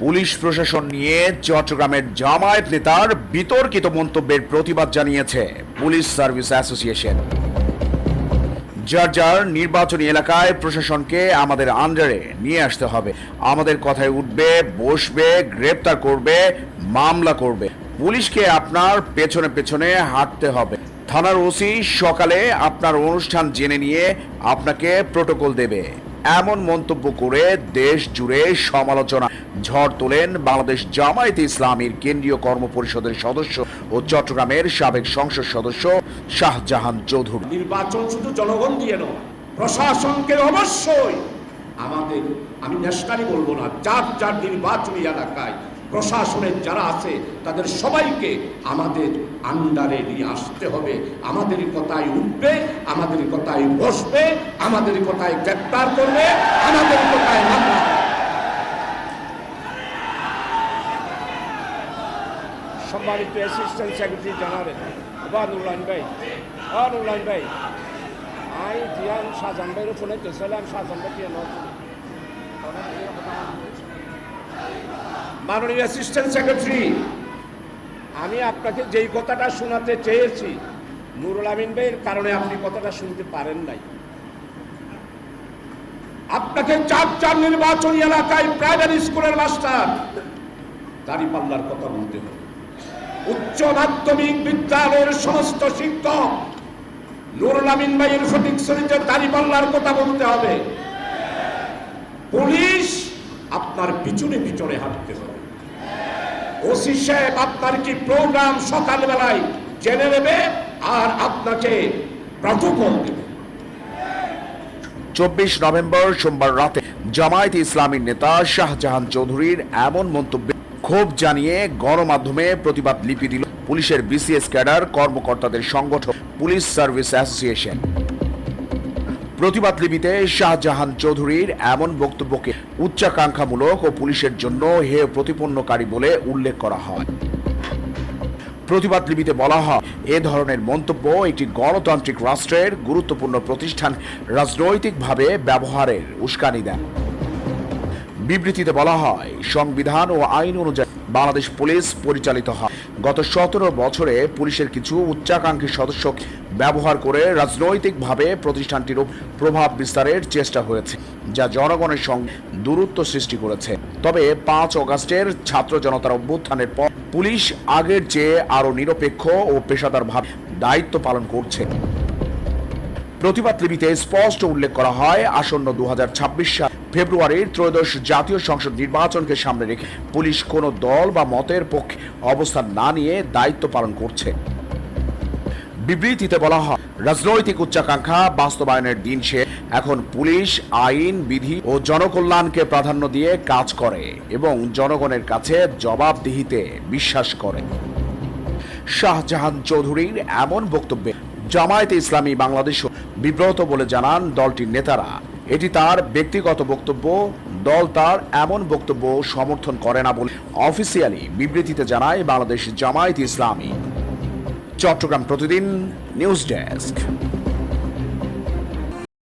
Police প্রশাসন নিয়ে চট্টগ্রামের জামায়াত নেতার বিতর্কিত মন্তব্যের প্রতিবাদ জানিয়েছে পুলিশ সার্ভিস অ্যাসোসিয়েশন। যার যার নির্বাচনী এলাকায় প্রশাসনকে আমাদের আন্ডারে নিয়ে আসতে হবে। আমাদের কথায় উঠবে, বসবে, গ্রেপ্তার করবে, মামলা করবে। পুলিশকে আপনার পেছনে পেছনে হাঁটতে হবে। থানার ওসি সকালে আপনার অনুষ্ঠান জেনে নিয়ে আপনাকে প্রটোকল দেবে, এমন মন্তব্য করে দেশ জুড়ে সমালোচনা ঝড় তোলেন বাংলাদেশ জামায়াতে ইসলামীর কেন্দ্রীয় কর্মপরিষদের সদস্য ও চট্টগ্রামের সাবেক সংসদ সদস্য শাহজাহান চৌধুরী। নির্বাচন শুধু জনগণ দিয়ে নয়, প্রশাসনকে অবশ্যই আমাদের, আমি ন্যাশনালি বলবো না, যার যার নির্বাচনী এলাকায় প্রশাসনের যারা আছে তাদের সবাইকে আমাদের আন্ডারে নিয়ে আসতে হবে। আমাদের কথায় উঠবে, আমাদের কথায় বসবে, আমাদের কথায় গ্রেপ্তার করবে, আমাদের কথায় মামলা। সম্মানিত অ্যাসিস্ট্যান্ট সেক্রেটারি জেনারেল নুরুল্লাহ ভাই, আমি জিয়ান শাহজাহান ভাইয়ের ফোনে গেছিলাম। শাহজাহান ভাই মাননীয় অ্যাসিস্ট্যান্ট সেক্রেটারি, আমি আপনাকে যেই কথাটা শোনাতে চেয়েছি, নুরুল আমিন ভাইয়ের কারণে আপনি কথাটা শুনতে পারেন নাই। আপনাকে চার চার নির্বাচনী এলাকায় প্রাইমারি স্কুলের মাস্টার দাঁড়িপাল্লার কথা বলতে হবে। উচ্চ মাধ্যমিক বিদ্যালয়ের সমস্ত শিক্ষক নুরুল আমিন ভাইয়ের সঠিক শ্রেণীতে দাঁড়িপাল্লার কথা বলতে হবে। পুলিশ আপনার পিছনে পিছনে হাঁটতে হবে। ওসি সাহেব আপনার কি প্রোগ্রাম সকালবেলায় জেনে নেবে আর আপনাকে প্রটোকল দেবে। 24 নভেম্বর সোমবার রাতে জামায়াতে ইসলামীর নেতা শাহজাহান চৌধুরীর এমন মন্তব্যে ক্ষোভ জানিয়ে গণমাধ্যমে প্রতিবাদ লিপি দিল পুলিশের বিসিএস ক্যাডার কর্মকর্তাদের সংগঠন পুলিশ সার্ভিস অ্যাসোসিয়েশন। প্রতিবাদ লিপিতে শাহজাহান চৌধুরীর এমন বক্তব্যকে উচ্চাকাঙ্ক্ষামূলক ও পুলিশের জন্য হেয় প্রতিপন্নকারী বলে উল্লেখ করা হয়। প্রতিবাদ লিপিতে বলা হয়, এ ধরনের মন্তব্য একটি গণতান্ত্রিক রাষ্ট্রের গুরুত্বপূর্ণ প্রতিষ্ঠান রাজনৈতিকভাবে ব্যবহারের উস্কানি দেন। বিবৃতিতে বলা হয়, সংবিধান ও আইন অনুযায়ী বাংলাদেশ পুলিশ পরিচালিত হয়। গত 17 বছরে পুলিশের কিছু উচ্চাকাঙ্ক্ষী সদস্যকে ব্যবহার করে রাজনৈতিকভাবে প্রতিষ্ঠানটির প্রভাব বিস্তারের চেষ্টা হয়েছে, যা জনগণের সঙ্গে দূরত্ব সৃষ্টি করেছে। তবে 5 অগাস্টের ছাত্র জনতার অভ্যুত্থানের পর পুলিশ আগের চেয়ে আরও নিরপেক্ষ ও পেশাদারভাবে দায়িত্ব পালন করছে। প্রতিবাদ লিপিতে স্পষ্ট উল্লেখ করা হয়, আসন্ন 2026 সাল ফেব্রুয়ারির ত্রয়োদশ জাতীয় সংসদ নির্বাচনকে সামনে রেখে পুলিশ কোনো দল বা মতের পক্ষে অবস্থান না নিয়ে দায়িত্ব পালন করছে। বিবৃতিতে বলা হয়, রাজনৈতিক উচ্চাকাঙ্ক্ষা বাস্তবায়নের দিন শেষে এখন পুলিশ আইন, বিধি ও জনকল্যাণকে প্রাধান্য দিয়ে কাজ করে এবং জনগণের কাছে জবাবদিহিতে বিশ্বাস করে। শাহজাহান চৌধুরীর এমন বক্তব্যে জামায়াতে ইসলামী বাংলাদেশ বিব্রত বলে জানান দলটির নেতারা। এটি তার ব্যক্তিগত বক্তব্য, দল তার এমন বক্তব্য সমর্থন করে না বলে অফিসিয়ালি বিবৃতিতে জানায় বাংলাদেশ জামায়াতে ইসলামী। চট্টগ্রাম প্রতিদিন নিউজ ডেস্ক।